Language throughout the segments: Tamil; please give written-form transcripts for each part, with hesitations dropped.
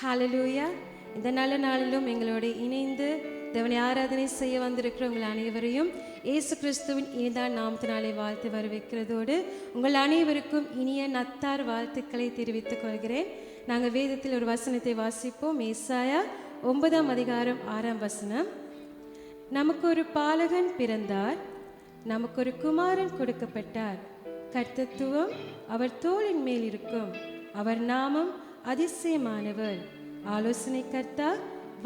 ஹalleluya. இந்த நல்ல நாளிலும் எங்களோடு இணைந்து தேவனை ஆராதனை செய்ய வந்திருக்கிற உங்கள் அனைவரையும் இயேசு கிறிஸ்துவின் இனிதான நாமத்தினாலே வாழ்த்து வரவேற்கிறதோடு உங்கள் அனைவருக்கும் இனிய நத்தார் வாழ்த்துக்களை தெரிவித்துக் கொள்கிறேன். நாங்கள் வேதத்தில் ஒரு வசனத்தை வாசிப்போம். ஏசாயா 9ஆம் அதிகாரம் 6ஆம் வசனம். நமக்கு ஒரு பாலகன் பிறந்தார், நமக்கு ஒரு குமாரன் கொடுக்கப்பட்டார், கர்த்தத்துவம் அவர் தோளின் மேல் இருக்கும், அவர் நாமம் அதிசயமானவர், ஆலோசனை கர்த்தா,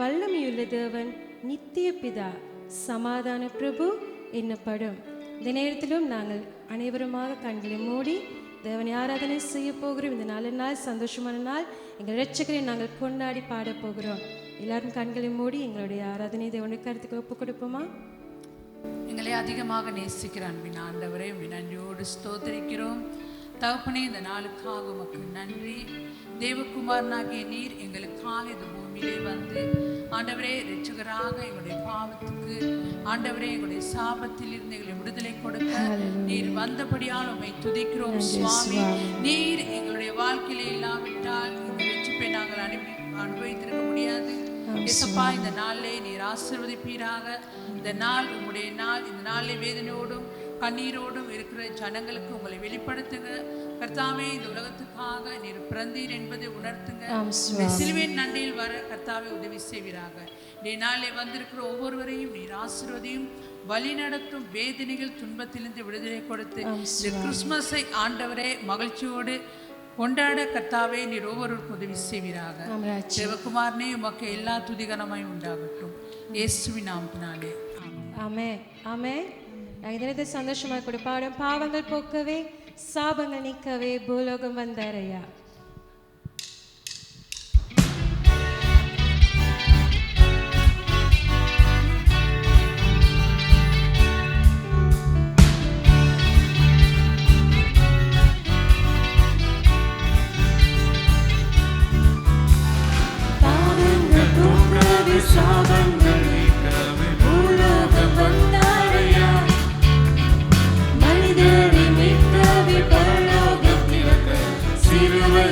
வல்லமையுள்ள தேவன், நித்திய பிதா, சமாதான பிரபு என்னப்படும். இந்த நேரத்திலும் நாங்கள் அனைவருமாக கண்களை மூடி தேவனை ஆராதனை செய்ய போகிறோம். இந்த நல்ல நாள், சந்தோஷமான நாள், எங்கள் இரட்சகரை நாங்கள் கொண்டாடி பாட போகிறோம். எல்லாரும் கண்களை மூடி எங்களுடைய ஆராதனை தேவனுடைய கருத்துக்கு ஒப்பு கொடுப்போமா? எங்களை அதிகமாக நேசிக்கிற அன்பின் ஆண்டவரே, நன்றியோடு ஸ்தோத்திரிக்கிறோம். தகப்பனே, இந்த நாளுக்காக உமக்கு நன்றி. தேவகுமாரனாகிய நீர் எங்களுக்காக இந்த பூமியிலே வந்து ஆண்டவரே இரட்சகராக எங்களுடைய பாவத்துக்கு ஆண்டவரே எங்களுடைய சாபத்தில் இருந்து எங்களை விடுதலை கொடுக்க நீர் வந்தபடியால் உம்மை துதிக்கிறோம் சுவாமி. நீர் எங்களுடைய வாழ்க்கையில இல்லாவிட்டால் இந்த வெற்றிப்பை நாங்கள் அனுபவித்திருக்க முடியாது. இயேசுப்பா, இந்த நாளிலே நீர் ஆசீர்வதிப்பீராக. இந்த நாள் உம்முடைய நாள். இந்த நாளிலே வேதனையோடும் கண்ணீரோடும் இருக்கிற ஜனங்களுக்கு உங்களை வெளிப்படுத்துங்க கர்த்தாவே. இந்த உலகத்துக்காக நீர் பிறந்தீர் என்பதை உணர்த்துங்க. சிலுவையின் நன்றியில் வர கர்த்தாவே உதவி செய்வீராக. இந்த நாளிலே வந்திருக்கிற ஒவ்வொருவரையும் நீர் ஆசீர்வதியும், வழி நடத்தும். வேதனைகள் துன்பத்திலிருந்து விடுதலை கொடுத்து இந்த கிறிஸ்துமஸை ஆண்டவரே மகிழ்ச்சியோடு கொண்டாட கர்த்தாவே நீர் ஒவ்வொருவருக்கும் உதவி செய்வீராக. தேவகுமாரனே, உமக்கு எல்லா துதிகனமாய் உண்டாகட்டும் இயேசுவின் நாமத்தினாலே ஆமென். ஆமென். இதனத்தை சந்தோஷமாக கூட பாடும். பாவங்கள் போக்கவே சாபங்கள் நீக்கவே பூலோகம் வந்தாரையா. சிலுவை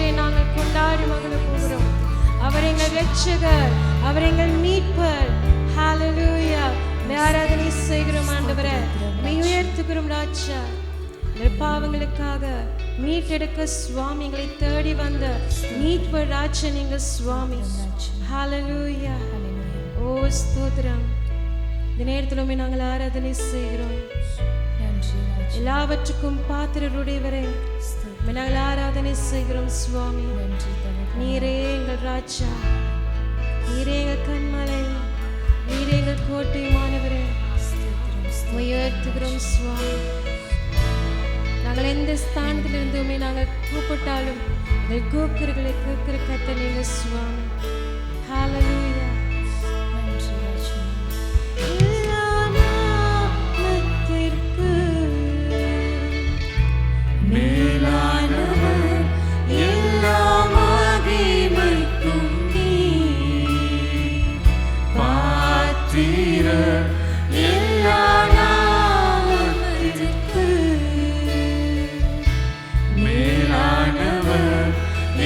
நாளிலே நாங்கள் கொண்டாடி மகிழ போகிறோம். அவர் எங்கள் இரட்சகர், அவர் எங்கள் மீட்பர். ஹalleluya. ஆராதனை செய்கிறோம் ஆண்டவரே, உயர்த்துகிறோம் ராஜா. எங்கள் பாவங்களுக்காக மீட்டெடுக்க சுவாமி எங்களை தேடி வந்த மீட்பர் ராஜா நீங்க சுவாமி. ஹalleluya. ஓ ஸ்தோத்திரம். இந்த நேரத்திலுமே நாங்கள் ஆராதனை செய்கிறோம். எல்லாவற்றுக்கும் பாத்திரருடையவரே நாங்கள் ஆராதனை செய்கிறோம் சுவாமி. நீரே எங்கள் ராஜா, நீரே எங்கள் கண்மலை, நீரே எங்கள் கோட்டையுமானவரே, உயர்த்துகிறோம் சுவாமி. நாங்கள் எந்த ஸ்தானத்திலிருந்துமே நாங்கள் கூப்பிட்டாலும் எங்கள் கூக்குறகளை கேட்கிற கர்த்தர் நீங்க சுவாமி. ஹalleluya. மேலானவர் எல்லா மகிமைக்கும் பாத்திரர் எல்லா நாமத்திற்கு. மேலானவர்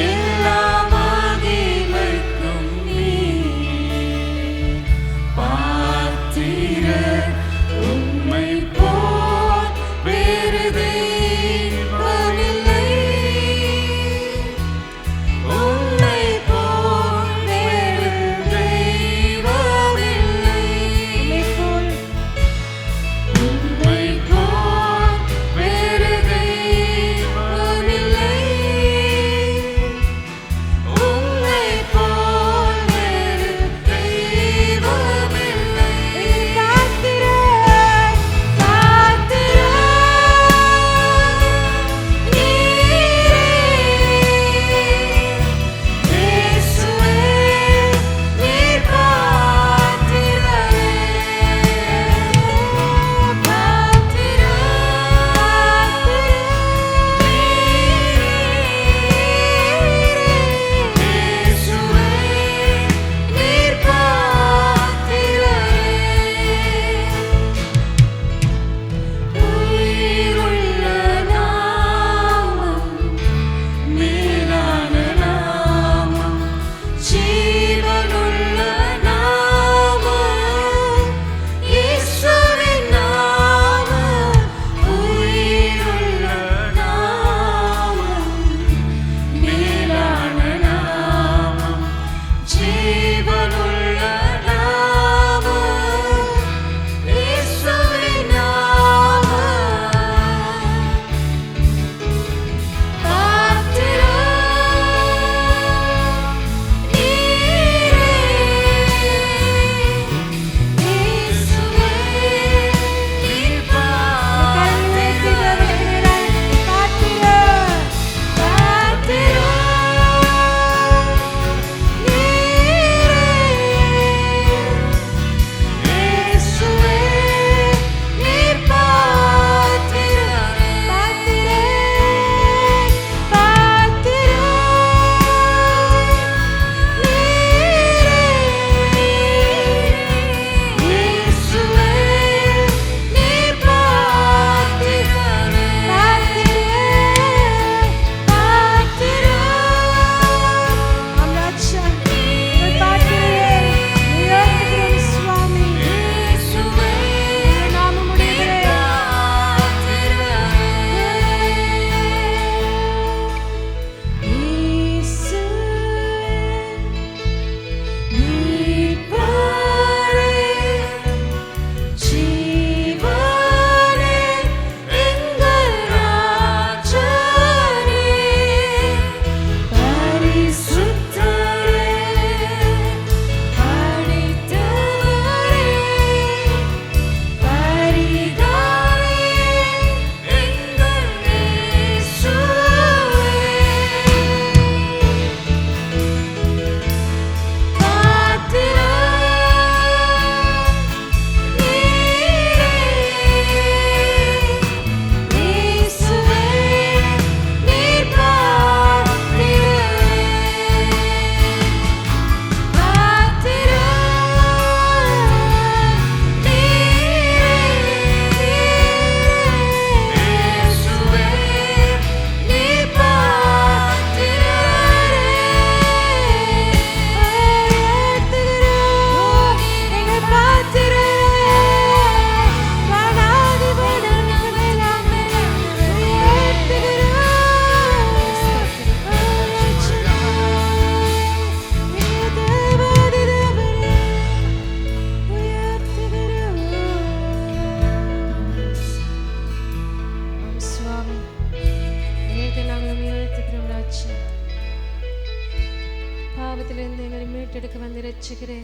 எல்லா மகிமைக்கும் பாத்திரர். உம்மை போல் வேறு தெய்வமில்லை, உம்மை போல் வேறு தெய்வமில்லை, உம்மை போல் வேறு தெய்வமில்லை, உம்மை போல் வேறு தெய்வமில்லை. பாத்திரர் ரட்சகரே,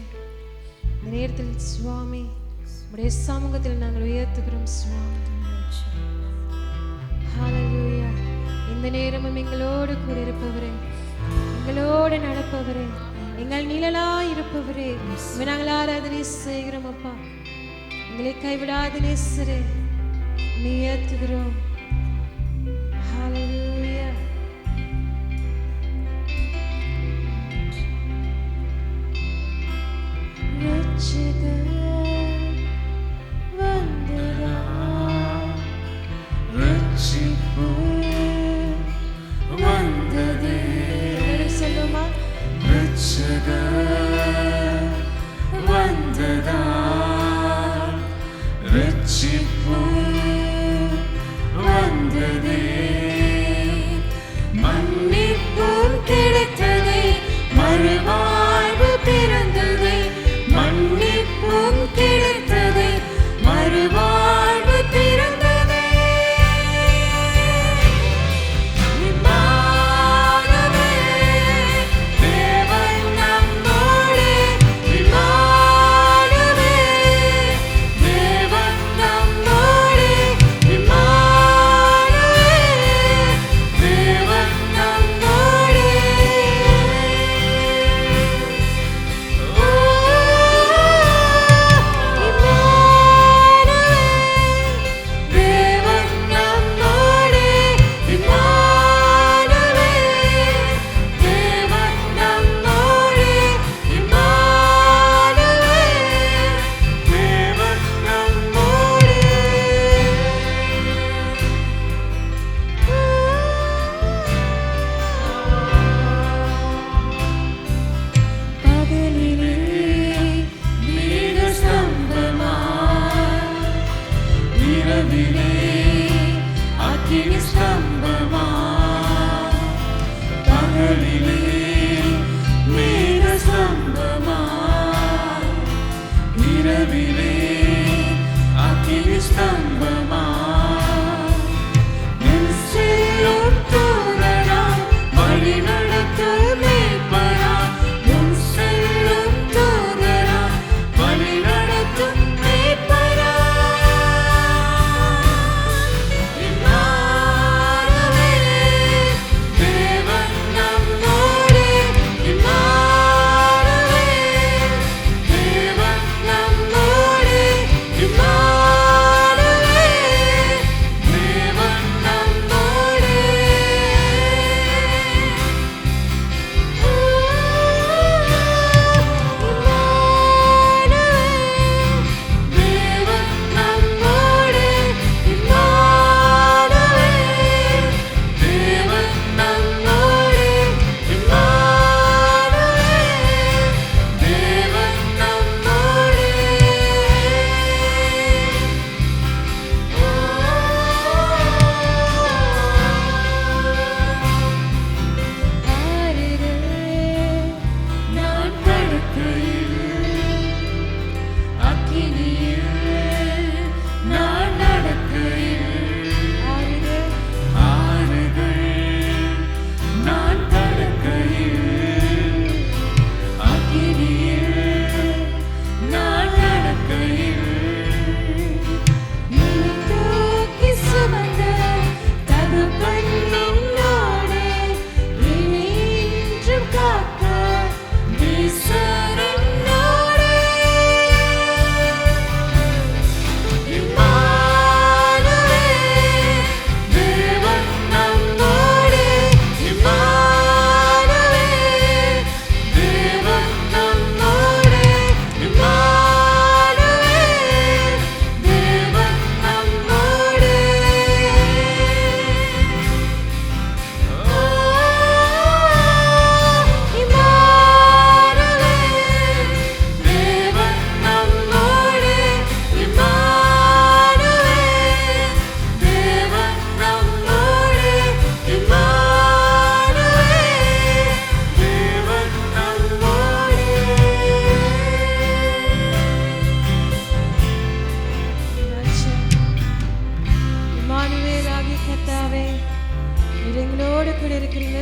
இந்த நேரத்தில் சுவாமி உடைய சமூகத்தில் நாங்கள் உயர்த்துகிறோம் சுவாமி. ஹல்லேலூயா. இந்த நேரமும் எங்களோடு கூட இருப்பவரே, எங்களோடு நடப்பவரே, எங்கள் நிழலாய் இருப்பவரே, நாங்கள் ஆராதனை செய்கிறோம் அப்பா. எங்களை கைவிடாத நேசரே, உயர்த்துகிறோம். ஹல்லேலூயா. ரட்சகர் வந்ததார், ரட்சிப்பு வந்ததே. சொல்லுமா? ரட்சகர் வந்ததார், ரட்சிப்பு வந்ததே. மன்னிப்பும் கிடைத்ததே, மறுவாழ்வு பிறந்ததே. மன்னிப்பும் கிடைத்ததே, மறுவாழ்வு பிறந்ததே. இம்மானுவேல், தேவன் நம்மோடே. இம்மானுவேல், தேவன் நம்மோடே. இம்மானுவேல், தேவன் நம்மோடே. ஓ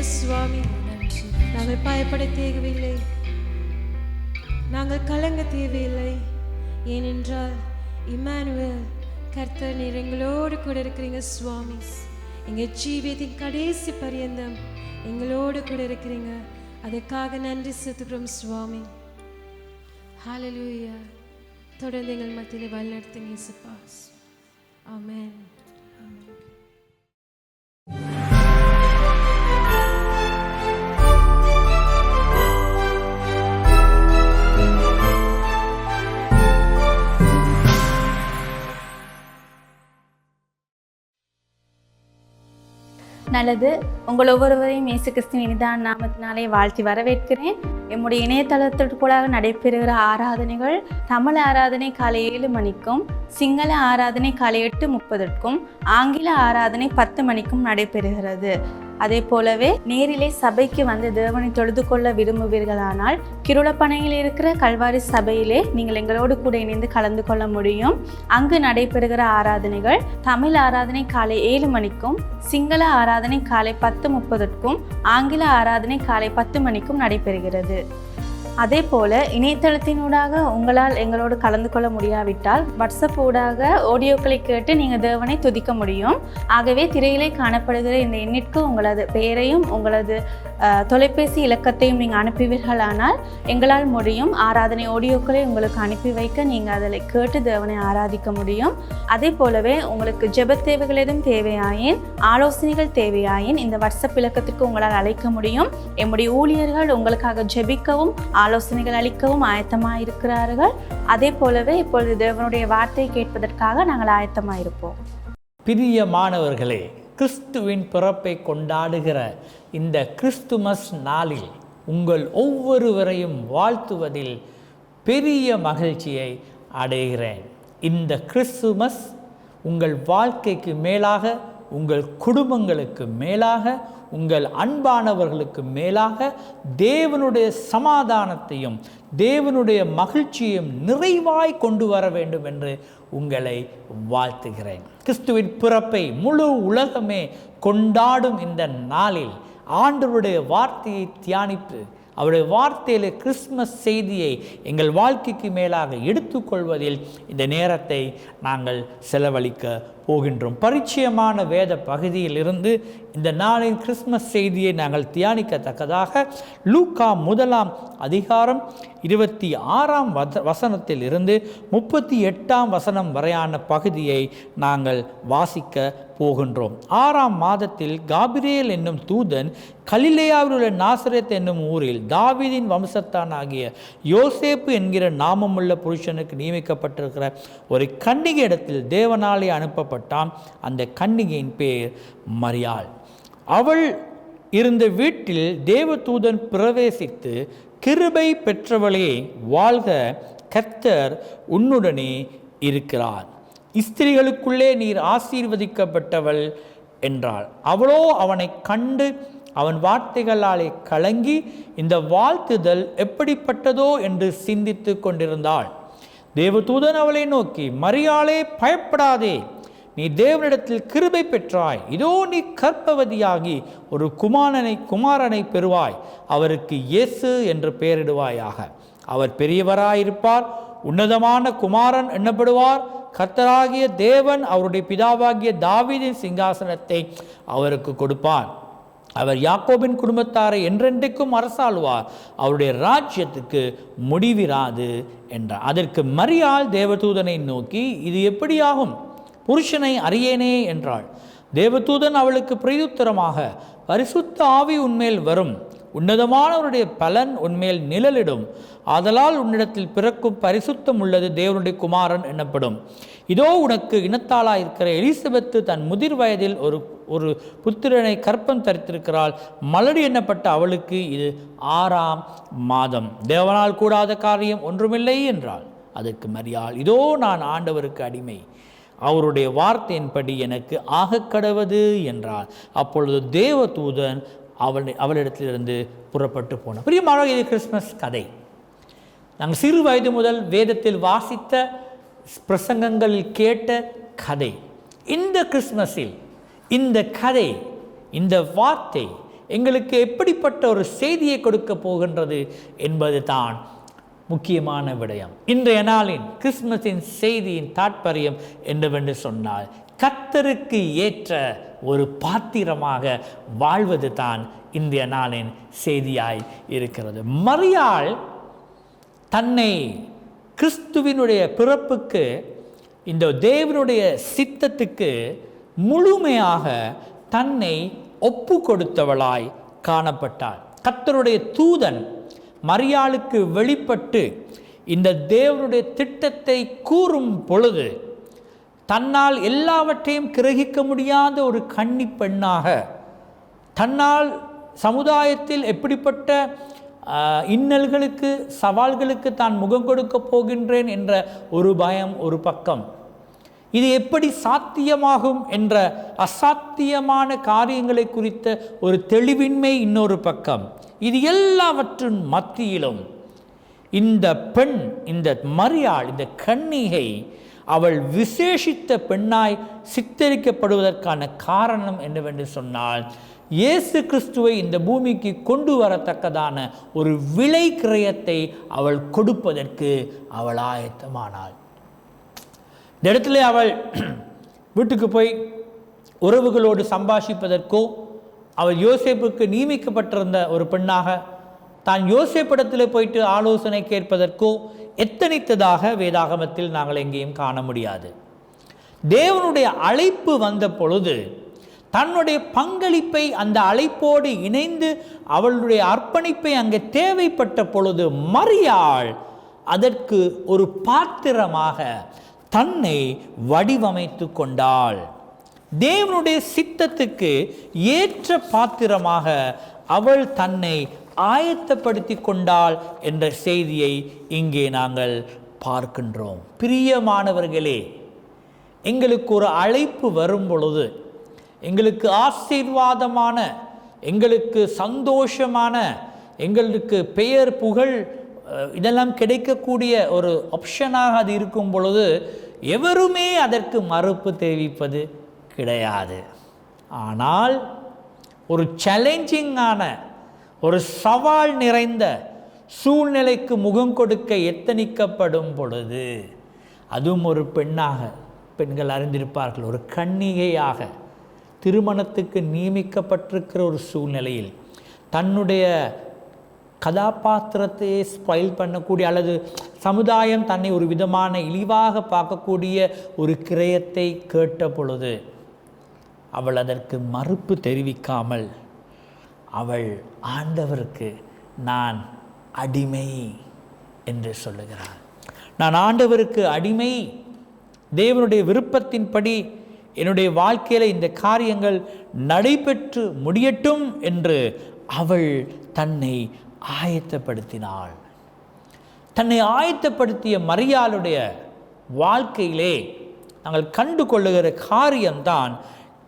சுவாமி, நாங்கள் பயப்பட தேவையில்லை. நாங்கள் கலங்க தேவையில்லை. ஏனென்றால் இம்மானுவேல், கர்த்தர் நீர் எங்களோடு கூட இருக்கிறீங்க சுவாமி. எங்கள் ஜீவியத்தின் கடைசி பரியந்தம் எங்களோடு கூட இருக்கிறீங்க. அதற்காக நன்றி செலுத்துகிறோம் சுவாமி. ஹல்லேலூயா. தொடர்ந்து எங்கள் மத்தியிலே வழிநடத்துங்க இயேசுப்பா. ஆமென். நல்லது. உங்கள் ஒவ்வொருவரையும் இயேசு கிறிஸ்துவின் இனிதான நாமத்தினாலே வாழ்த்தி வரவேற்கிறேன். எம்முடைய இணையதளத்திற்குள்ளாக நடைபெறுகிற ஆராதனைகள் தமிழ் ஆராதனை காலை 7 மணிக்கும், சிங்கள ஆராதனை காலை 8:30க்கும், ஆங்கில ஆராதனை 10 மணிக்கும் நடைபெறுகிறது. அதே போலவே நேரிலே சபைக்கு வந்து தேவனை தொழுது கொள்ள விரும்புவீர்களானால் கிருளப்பனையில் இருக்கிற கல்வாரி சபையிலே நீங்கள் எங்களோடு கூட இணைந்து கலந்து கொள்ள முடியும். அங்கு நடைபெறுகிற ஆராதனைகள் தமிழ் ஆராதனை காலை 7 மணிக்கும், சிங்கள ஆராதனை காலை 10:30க்கும், ஆங்கில ஆராதனை காலை 10 மணிக்கும் நடைபெறுகிறது. அதே போல் இணையதளத்தினூடாக உங்களால் எங்களோடு கலந்து கொள்ள முடியாவிட்டால் வாட்ஸ்அப் ஊடாக ஆடியோக்களை கேட்டு நீங்கள் தேவனை துதிக்க முடியும். ஆகவே திரையிலே காணப்படுகிற இந்த எண்ணிற்கு உங்களது பெயரையும் உங்களது தொலைபேசி இலக்கத்தையும் நீங்கள் அனுப்புவீர்களானால் எங்களால் முடியும். ஆராதனை ஆடியோக்களை உங்களுக்கு அனுப்பி வைக்க நீங்கள் அதில் கேட்டு தேவனை ஆராதிக்க முடியும். அதே போலவே உங்களுக்கு ஜெப தேவைகள் எதுவும் தேவையாயின், ஆலோசனைகள் தேவையாயின் இந்த வாட்ஸ்அப் இலக்கத்திற்கு உங்களால் அழைக்க முடியும். எம்முடைய ஊழியர்கள் உங்களுக்காக ஜெபிக்கவும் ஆலோசனைகள் அளிக்கவும் ஆயத்தமாக இருக்கிறார்கள். அதே போலவே இப்பொழுது தேவனுடைய வார்த்தையை கேட்பதற்காக நாங்கள் ஆயத்தமாக இருப்போம். பிரியமானவர்களே, கிறிஸ்துவின் பிறப்பை கொண்டாடுகிற இந்த கிறிஸ்துமஸ் நாளில் உங்கள் ஒவ்வொருவரையும் வாழ்த்துவதில் பெரிய மகிழ்ச்சியை அடைகிறேன். இந்த கிறிஸ்துமஸ் உங்கள் வாழ்க்கைக்கு மேலாக, உங்கள் குடும்பங்களுக்கு மேலாக, உங்கள் அன்பானவர்களுக்கு மேலாக தேவனுடைய சமாதானத்தையும் தேவனுடைய மகிழ்ச்சியையும் நிறைவாய் கொண்டு வர வேண்டும் என்று உங்களை வாழ்த்துகிறேன். கிறிஸ்துவின் பிறப்பை முழு உலகமே கொண்டாடும் இந்த நாளில் ஆண்டவருடைய வார்த்தையை தியானித்து அவருடைய வார்த்தையிலே கிறிஸ்மஸ் செய்தியை எங்கள் வாழ்க்கைக்கு மேலாக எடுத்துக்கொள்வதில் இந்த நேரத்தை நாங்கள் செலவழிக்க போகின்றோம். பரிச்சயமான வேத பகுதியில் இருந்து இந்த நாளின் கிறிஸ்மஸ் செய்தியை நாங்கள் தியானிக்கத்தக்கதாக லூக்கா 1ஆம் அதிகாரம் 26ஆம் வசனத்தில் இருந்து 38ஆம் வசனம் வரையான பகுதியை நாங்கள் வாசிக்க போகின்றோம். 6ஆம் மாதத்தில் காபிரியேல் என்னும் தூதன் கலிலேயாவில் உள்ள நாசரேத் என்னும் ஊரில் தாவீதின் வம்சத்தானாகிய யோசேப்பு என்கிற நாமமுள்ள புருஷனுக்கு நியமிக்கப்பட்டிருக்கிற ஒரு கன்னிகை இடத்தில் தேவனாலே அனுப்பப்பட்டான். அந்த கன்னிகையின் பேர் மரியாள். அவள் இருந்த வீட்டில் தேவதூதன் பிரவேசித்து, கிருபை பெற்றவளே வாழ்க, கர்த்தர் உன்னுடனே இருக்கிறார், ஸ்திரீகளுக்குள்ளே நீர் ஆசீர்வதிக்கப்பட்டவள் என்றாள். அவளோ அவனை கண்டு அவன் வார்த்தைகளாலே கலங்கி இந்த வாழ்த்துதல் எப்படிப்பட்டதோ என்று சிந்தித்து கொண்டிருந்தாள். தேவதூதன் அவளை நோக்கி, மரியாளே பயப்படாதே, நீ தேவனிடத்தில் கிருபை பெற்றாய், இதோ நீ கர்ப்பவதியாகி ஒரு குமாரனை பெறுவாய், அவருக்கு இயேசு என்று பெயரிடுவாயாக. அவர் பெரியவராயிருப்பார், உன்னதமான குமாரன் எண்ணப்படுவார். கர்த்தராகிய தேவன் அவருடைய பிதாவாகிய தாவீதின் சிங்காசனத்தை அவருக்கு கொடுப்பார். அவர் யாக்கோபின் குடும்பத்தாரை என்றென்றைக்கும் அரசாளுவார், அவருடைய ராஜ்யத்துக்கு முடிவிராது என்றார். அதற்கு மரியாள் தேவதூதனை நோக்கி, இது எப்படியாகும், புருஷனை அறியேனே என்றாள். தேவதூதன் அவளுக்கு பிரயுத்தரமாக, பரிசுத்த ஆவி உன்மேல் வரும், உன்னதமானவருடைய பலன் உன்மேல் நிழலிடும், ஆதலால் உன்னிடத்தில் பிறக்கும் பரிசுத்தம் உள்ளது தேவனுடைய குமாரன் எனப்படும். இதோ உனக்கு இனத்தாளாயிருக்கிற எலிசபெத்து தன் முதிர் வயதில் ஒரு புத்திரனை கற்பம் தரித்திருக்கிறாள். மலடி எண்ணப்பட்ட அவளுக்கு இது 6ஆம் மாதம், தேவனால் கூடாத காரியம் ஒன்றுமில்லை என்றாள். அதற்கு மரியாள், இதோ நான் ஆண்டவருக்கு அடிமை, அவருடைய வார்த்தையின்படி எனக்கு ஆகக்கடவது என்றாள். அப்பொழுது தேவதூதன் அவளிடத்திலிருந்து புறப்பட்டு போனார். பிரியமானவர்களே, இது கிறிஸ்மஸ் கதை. நாங்கள் சிறு வயது முதல் வேதத்தில் வாசித்த பிரசங்கங்களில் கேட்ட கதை. இந்த கிறிஸ்மஸில் இந்த கதை, இந்த வார்த்தை எங்களுக்கு எப்படிப்பட்ட ஒரு செய்தியை கொடுக்க போகின்றது என்பது தான் முக்கியமான விடயம். இன்றைய நாளின் கிறிஸ்துமஸின் செய்தியின் தாற்பயம் என்னவென்று சொன்னால், கர்த்தருக்கு ஏற்ற ஒரு பாத்திரமாக வாழ்வது தான் இன்றைய நாளின் செய்தியாய் இருக்கிறது. மரியாள் தன்னை கிறிஸ்துவினுடைய பிறப்புக்கு, இந்த தேவனுடைய சித்தத்துக்கு முழுமையாக தன்னை ஒப்பு கொடுத்தவளாய் காணப்பட்டாள். கர்த்தருடைய தூதன் மரியாளுக்கு வெளிப்பட்டு இந்த தேவனுடைய திட்டத்தை கூறும் பொழுது, தன்னால் எல்லாவற்றையும் கிரகிக்க முடியாத ஒரு கன்னி பெண்ணாக, தன்னால் சமுதாயத்தில் எப்படிப்பட்ட இன்னல்களுக்கு சவால்களுக்கு தான் முகம் கொடுக்க போகின்றேன் என்ற ஒரு பயம் ஒரு பக்கம், இது எப்படி சாத்தியமாகும் என்ற அசாத்தியமான காரியங்களை குறித்த ஒரு தெளிவின்மை இன்னொரு பக்கம், இது எல்லாவற்றின் மத்தியிலும் இந்த பெண், இந்த மரியாள், இந்த கன்னிகை, அவள் விசேஷித்த பெண்ணாய் சித்தரிக்கப்படுவதற்கான காரணம் என்னவென்று சொன்னால், இயேசு கிறிஸ்துவை இந்த பூமிக்கு கொண்டு வரத்தக்கதான ஒரு விலை கிரயத்தை அவள் கொடுப்பதற்கு அவள் ஆயத்தமானாள். இந்த இடத்துல அவள் வீட்டுக்கு போய் உறவுகளோடு சம்பாஷிப்பதற்கோ, அவள் யோசேப்புக்கு நியமிக்கப்பட்டிருந்த ஒரு பெண்ணாக தான் யோசேப்பிடத்தில் போயிட்டு ஆலோசனை கேட்பதற்கோ எத்தனித்ததாக வேதாகமத்தில் நாங்கள் எங்கேயும் காண முடியாது. தேவனுடைய அழைப்பு வந்த பொழுது தன்னுடைய பங்களிப்பை, அந்த அழைப்போடு இணைந்து அவளுடைய அர்ப்பணிப்பை அங்கே தேவைப்பட்ட பொழுது மரியாள் அதற்கு ஒரு பாத்திரமாக தன்னை வடிவமைத்து கொண்டாள். தேவனுடைய சித்தத்துக்கு ஏற்ற பாத்திரமாக அவள் தன்னை ஆயத்தப்படுத்தி கொண்டாள் என்ற செய்தியை இங்கே நாங்கள் பார்க்கின்றோம். பிரியமானவர்களே, எங்களுக்கு ஒரு அழைப்பு வரும் பொழுது, எங்களுக்கு ஆசீர்வாதமான, எங்களுக்கு சந்தோஷமான, எங்களுக்கு பெயர் புகழ் இதெல்லாம் கிடைக்கக்கூடிய ஒரு ஆப்ஷனாக அது இருக்கும் பொழுது எவருமே அதற்கு மறுப்பு தெரிவிப்பது கிடையாது. ஆனால் ஒரு சேலஞ்சிங்கான, ஒரு சவால் நிறைந்த சூழ்நிலைக்கு முகம் கொடுக்க எத்தனிக்கப்படும் பொழுது, அதுவும் ஒரு பெண்ணாக, பெண்கள் அறிந்திருப்பார்கள், ஒரு கன்னிகையாக திருமணத்துக்கு நியமிக்கப்பட்டிருக்கிற ஒரு சூழ்நிலையில் தன்னுடைய கதாபாத்திரத்தையே ஸ்பாயில் பண்ணக்கூடிய, அல்லது சமுதாயம் தன்னை ஒரு விதமான இழிவாக பார்க்கக்கூடிய ஒரு கிரயத்தை கேட்ட பொழுது அவள் அதற்கு மறுப்பு தெரிவிக்காமல், அவள் ஆண்டவருக்கு நான் அடிமை என்று சொல்லுகிறாள். நான் ஆண்டவருக்கு அடிமை, தேவனுடைய விருப்பத்தின்படி என்னுடைய வாழ்க்கையில் இந்த காரியங்கள் நடைபெற்று முடியட்டும் என்று அவள் தன்னை ஆயத்தப்படுத்தினாள். தன்னை ஆயத்தப்படுத்திய மரியாளுடைய வாழ்க்கையிலே நாங்கள் கண்டு கொள்ளுகிற காரியம்தான்,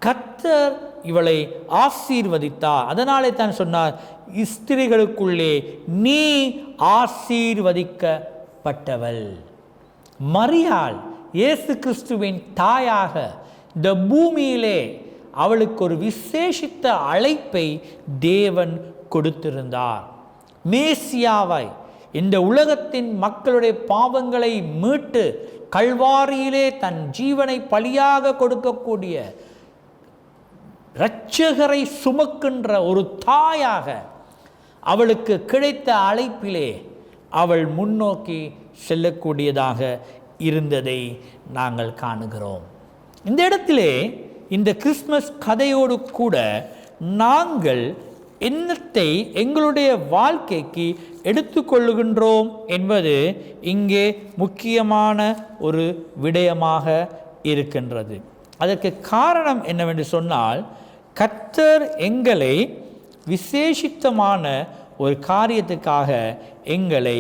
கர்த்தர் இவளை ஆசீர்வதித்தார். அதனாலே தான் சொன்னார், ஸ்திரீகளுக்குள்ளே நீ ஆசீர்வதிக்கப்பட்டவள். மரியாள் இயேசு கிறிஸ்துவின் தாயாக இந்த பூமியிலே அவளுக்கு ஒரு விசேஷித்த அழைப்பை தேவன் கொடுத்திருந்தார். மேசியாவாய், இந்த உலகத்தின் மக்களுடைய பாவங்களை மீட்டு கல்வாரியிலே தன் ஜீவனை பலியாக கொடுக்கக்கூடிய இரட்சகரை சுமக்கின்ற ஒரு தாயாக அவளுக்கு கிடைத்த அழைப்பிலே அவள் முன்னோக்கி செல்லக்கூடியதாக இருந்ததை நாங்கள் காணுகிறோம். இந்த இடத்திலே இந்த கிறிஸ்மஸ் கதையோடு கூட நாங்கள் என்னத்தை எங்களுடைய வாழ்க்கைக்கு எடுத்துக்கொள்ளுகின்றோம் என்பது இங்கே முக்கியமான ஒரு விடயமாக இருக்கின்றது. அதற்கு காரணம் என்னவென்று சொன்னால், கர்த்தர் எங்களை விசேஷித்தமான ஒரு காரியத்துக்காக எங்களை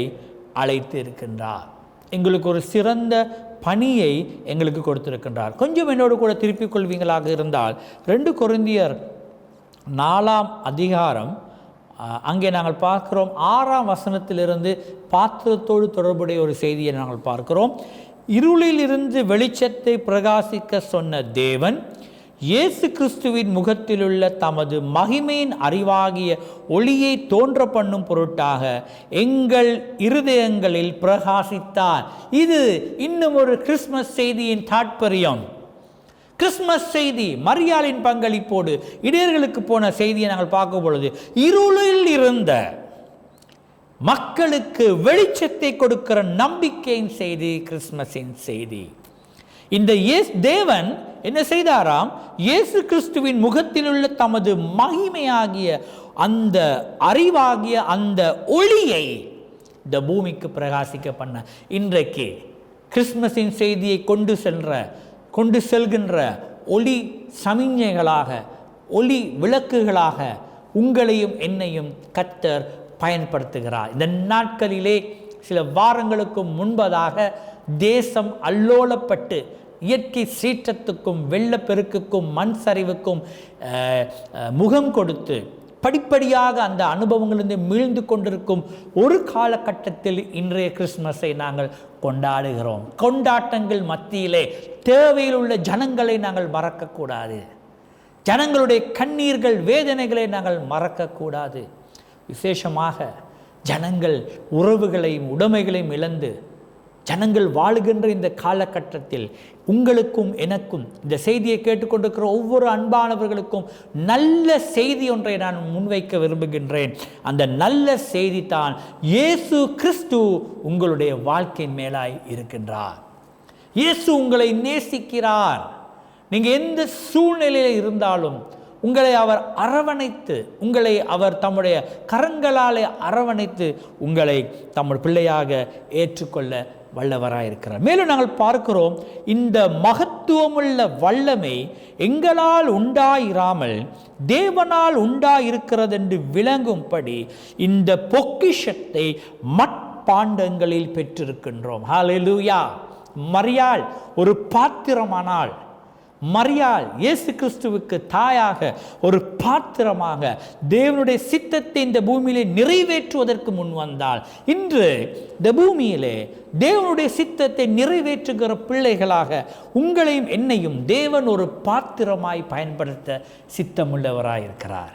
அழைத்து இருக்கின்றார். எங்களுக்கு ஒரு சிறந்த பணியை எங்களுக்கு கொடுத்திருக்கின்றார். கொஞ்சம் என்னோடு கூட திருப்பிக் கொள்வீங்களாக இருந்தால் 2 கொரிந்தியர் 4ஆம் அதிகாரம், அங்கே நாங்கள் பார்க்கிறோம் 6ஆம் வசனத்திலிருந்து பாத்திரத்தோடு தொடர்புடைய ஒரு செய்தியை நாங்கள் பார்க்கிறோம். இருளில் இருந்து வெளிச்சத்தை பிரகாசிக்க சொன்ன தேவன் இயேசு கிறிஸ்துவின் முகத்திலுள்ள தமது மகிமையின் அறிவாகிய ஒளியை தோன்ற பண்ணும் பொருட்டாக எங்கள் இருதயங்களில் பிரகாசித்தார். இது இன்னும் ஒரு கிறிஸ்மஸ் செய்தியின் தாற்பயம். கிறிஸ்மஸ் செய்தி மரியாளின் பங்களிப்போடு இடையர்களுக்கு போன செய்தியை நாங்கள் பார்க்கும் பொழுது, இருளில் இருந்த மக்களுக்கு வெளிச்சத்தை கொடுக்கிற நம்பிக்கையின் செய்தி கிறிஸ்மஸின் செய்தி. இந்த தேவன் என்ன செய்தாராம்? இயேசு கிறிஸ்துவின் முகத்தில் உள்ள தமது மகிமையாகிய அந்த அறிவாகிய அந்த ஒளியை இந்த பூமிக்கு பிரகாசிக்க பண்ண. இன்றைக்கு கிறிஸ்மஸின் செய்தியை கொண்டு செல்கின்ற ஒளி சமிஞ்சைகளாக, ஒளி விளக்குகளாக உங்களையும் என்னையும் கர்த்தர் பயன்படுத்துகிறார். இந்த நாட்களிலே சில வாரங்களுக்கு முன்பதாக தேசம் அல்லோலப்பட்டு இயற்கை சீற்றத்துக்கும் வெள்ளப்பெருக்குக்கும் மண் சரிவுக்கும் முகம் கொடுத்து படிப்படியாக அந்த அனுபவங்களிலிருந்து மீழ்ந்து கொண்டிருக்கும் ஒரு காலகட்டத்தில் இன்றைய கிறிஸ்மஸை நாங்கள் கொண்டாடுகிறோம். கொண்டாட்டங்கள் மத்தியிலே தேவையில் உள்ள ஜனங்களை நாங்கள் மறக்கக்கூடாது. ஜனங்களுடைய கண்ணீர்கள் வேதனைகளை நாங்கள் மறக்கக்கூடாது. விசேஷமாக ஜனங்கள் உறவுகளையும் உடைமைகளையும் இழந்து ஜனங்கள் வாழுகின்ற இந்த காலகட்டத்தில் உங்களுக்கும் எனக்கும் இந்த செய்தியை கேட்டுக்கொண்டிருக்கிற ஒவ்வொரு அன்பானவர்களுக்கும் நல்ல செய்தி ஒன்றை நான் முன்வைக்க விரும்புகின்றேன். அந்த நல்ல செய்தி தான் இயேசு கிறிஸ்து உங்களுடைய வாழ்க்கையின் மேலாய் இருக்கின்றார். இயேசு உங்களை நேசிக்கிறார். நீங்கள் எந்த சூழ்நிலையில் இருந்தாலும் உங்களை அவர் அரவணைத்து, உங்களை அவர் தம்முடைய கரங்களாலே அரவணைத்து உங்களை தம்முடைய பிள்ளையாக ஏற்றுக்கொள்ள வல்லவராயிருக்கிறார். மேலும் நாங்கள் பார்க்கிறோம், இந்த மகத்துவமுள்ள வல்லமை எங்களால் உண்டாயிராமல் தேவனால் உண்டாயிருக்கிறது என்று விளங்கும்படி இந்த பொக்கிஷத்தை மட்பாண்டங்களில் பெற்றிருக்கின்றோம். ஹல்லேலூயா. மரியாள் ஒரு பாத்திரமானால், மரியாள் இயேசு கிறிஸ்துவுக்கு தாயாக ஒரு பாத்திரமாக தேவனுடைய சித்தத்தை இந்த பூமியிலே நிறைவேற்றுவதற்கு முன் வந்தால், இன்று இந்த பூமியிலே தேவனுடைய சித்தத்தை நிறைவேற்றுகிற பிள்ளைகளாக உங்களையும் என்னையும் தேவன் ஒரு பாத்திரமாய் பயன்படுத்த சித்தமுள்ளவராயிருக்கிறார்.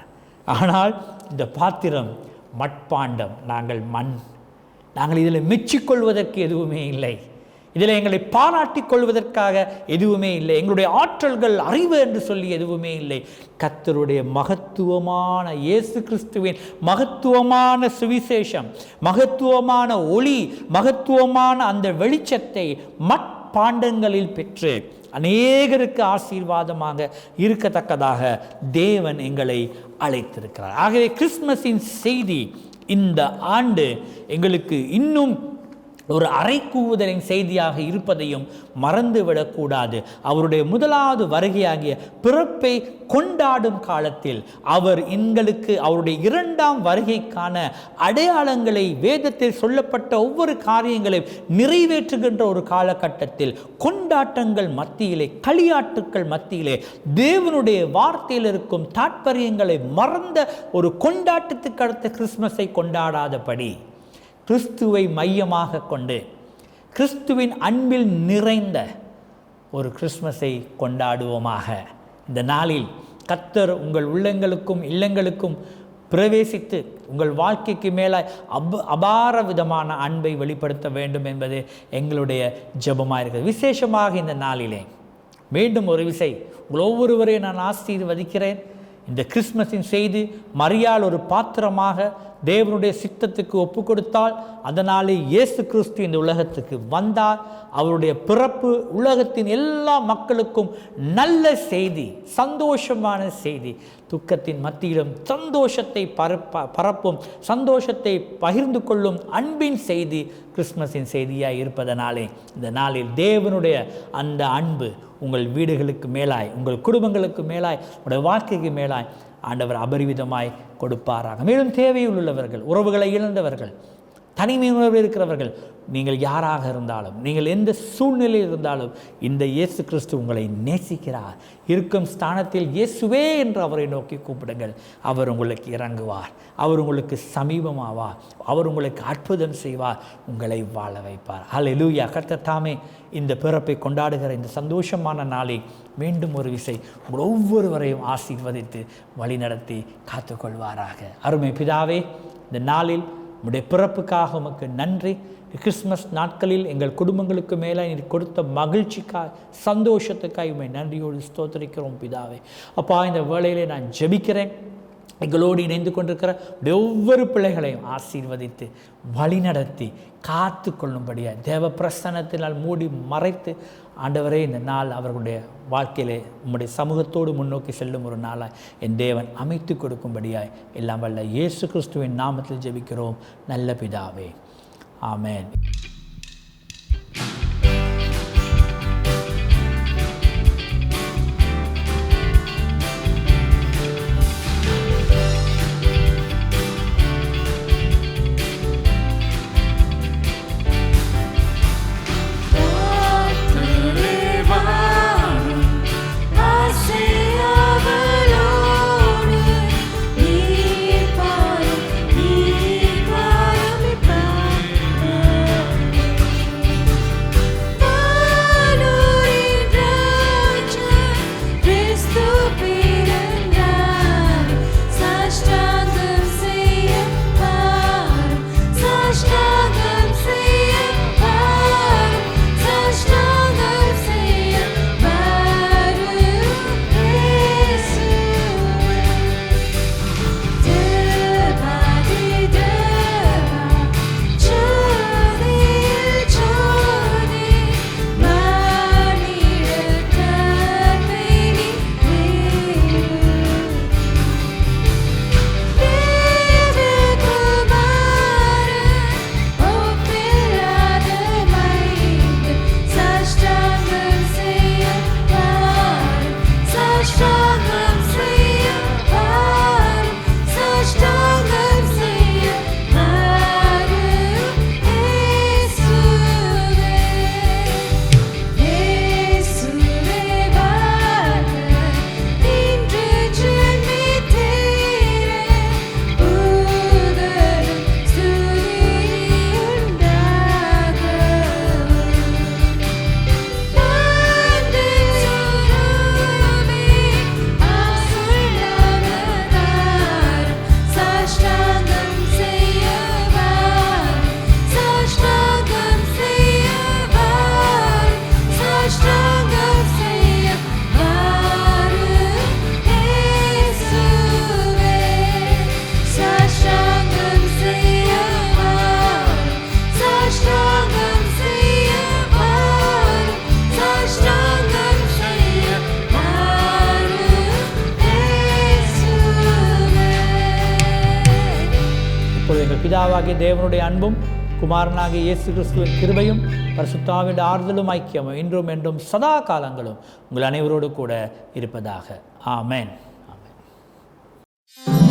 ஆனால் இந்த பாத்திரம் மட்பாண்டம், நாங்கள் மண். நாங்கள் இதில் மெச்சிக்கொள்வதற்கு எதுவுமே இல்லை. இதில் எங்களை பாராட்டி கொள்வதற்காக எதுவுமே இல்லை. எங்களுடைய ஆற்றல்கள், அறிவு என்று சொல்லி எதுவுமே இல்லை. கர்த்தருடைய மகத்துவமான இயேசு கிறிஸ்துவின் மகத்துவமான சுவிசேஷம், மகத்துவமான ஒளி, மகத்துவமான அந்த வெளிச்சத்தை மட்பாண்டங்களில் பெற்று அநேகருக்கு ஆசீர்வாதமாக இருக்கத்தக்கதாக தேவன் எங்களை அழைத்திருக்கிறார். ஆகவே கிறிஸ்மஸின் செய்தி இந்த ஆண்டு எங்களுக்கு இன்னும் ஒரு அறைக்கூவுதலின் செய்தியாக இருப்பதையும் மறந்துவிடக்கூடாது. அவருடைய முதலாவது வருகையாகிய பிறப்பை கொண்டாடும் காலத்தில் அவர் எங்களுக்கு அவருடைய இரண்டாம் வருகைக்கான அடையாளங்களை, வேதத்தில் சொல்லப்பட்ட ஒவ்வொரு காரியங்களையும் நிறைவேற்றுகின்ற ஒரு காலகட்டத்தில் கொண்டாட்டங்கள் மத்தியிலே, களியாட்டுக்கள் மத்தியிலே தேவனுடைய வார்த்தையில் இருக்கும் தாற்பயங்களை மறந்த ஒரு கொண்டாட்டத்துக்கு அடுத்த கிறிஸ்மஸை கொண்டாடாதபடி கிறிஸ்துவை மையமாக கொண்டு கிறிஸ்துவின் அன்பில் நிறைந்த ஒரு கிறிஸ்மஸை கொண்டாடுவோமாக. இந்த நாளில் கர்த்தர் உங்கள் உள்ளங்களுக்கும் இல்லங்களுக்கும் பிரவேசித்து உங்கள் வாழ்க்கைக்கு மேலே அபார விதமான அன்பை வெளிப்படுத்த வேண்டும் என்பது எங்களுடைய ஜெபமாக இருக்கிறது. விசேஷமாக இந்த நாளிலே மீண்டும் ஒரு விசை உங்கள் ஒவ்வொருவரையும் நான் ஆசீர்வதிக்கிறேன். இந்த கிறிஸ்மஸின் செய்தி, மரியாள் ஒரு பாத்திரமாக தேவனுடைய சித்தத்துக்கு ஒப்பு கொடுத்தால், அதனாலே இயேசு கிறிஸ்து இந்த உலகத்துக்கு வந்தார். அவருடைய பிறப்பு உலகத்தின் எல்லா மக்களுக்கும் நல்ல செய்தி, சந்தோஷமான செய்தி. துக்கத்தின் மத்தியிலும் சந்தோஷத்தை பரப்பும், சந்தோஷத்தை பகிர்ந்து கொள்ளும் அன்பின் செய்தி கிறிஸ்மஸின் செய்தியாக இருப்பதனாலே இந்த நாளில் தேவனுடைய அந்த அன்பு உங்கள் வீடுகளுக்கு மேலாய், உங்கள் குடும்பங்களுக்கு மேலாய், உங்களுடைய வாழ்க்கைக்கு மேலாய் ஆண்டவர் அபரிவிதமாய் கொடுப்பாராக. மேலும் தேவையுள்ளவர்கள், உறவுகளை இழந்தவர்கள், தனிமை உணர்வு இருக்கிறவர்கள், நீங்கள் யாராக இருந்தாலும், நீங்கள் எந்த சூழ்நிலையில் இருந்தாலும் இந்த இயேசு கிறிஸ்து உங்களை நேசிக்கிறார். இருக்கும் ஸ்தானத்தில் இயேசுவே என்று அவரை நோக்கி கூப்பிடுங்கள். அவர் உங்களுக்கு இறங்குவார், அவர் உங்களுக்கு சமீபமாவார், அவர் உங்களுக்கு அற்புதம் செய்வார், உங்களை வாழ வைப்பார். ஹல்லேலூயா. கர்த்தர் தாமே இந்த பிறப்பை கொண்டாடுகிற இந்த சந்தோஷமான நாளை மீண்டும் ஒரு விசை உங்கள் ஒவ்வொருவரையும் ஆசீர்வதித்து வழிநடத்தி காத்துக்கொள்வாராக. அருமை பிதாவே, இந்த நாளில் உம்முடைய பிறப்புக்காக உமக்கு நன்றி. கிறிஸ்மஸ் நாட்களில் எங்கள் குடும்பங்களுக்கு மேலே நீ கொடுத்த மகிழ்ச்சிக்காய், சந்தோஷத்துக்காய் உம்மை நன்றியோடு ஸ்தோத்திரிக்கிறோம் பிதாவே. அப்பா, இந்த வேளையிலே நான் ஜெபிக்கிறேன். எங்களோடு இணைந்து கொண்டிருக்கிற ஒவ்வொரு பிள்ளைகளையும் ஆசீர்வதித்து வழிநடத்தி காத்து கொள்ளும்படியாக தேவ பிரசன்னத்தினால் மூடி மறைத்து ஆண்டவரே இந்த நாள் அவர்களுடைய வாழ்க்கையிலே உம்முடைய சமூகத்தோடு முன்னோக்கி செல்லும் ஒரு நாளாய் என் தேவன் அமைத்து கொடுக்கும்படியாய் எல்லாம் வல்ல இயேசு கிறிஸ்துவின் நாமத்தில் ஜெபிக்கிறோம் நல்ல பிதாவே. ஆமென். பிதாவாகிய தேவனுடைய அன்பும் குமாரனாகிய இயேசு கிறிஸ்துவின் கிருபையும் பரிசுத்தாவின் ஆறுதலும் ஐக்கியமும் இன்றும் என்றும் சதா காலங்களும் உங்கள் அனைவரோடு கூட இருப்பதாக. ஆமென். ஆமென்.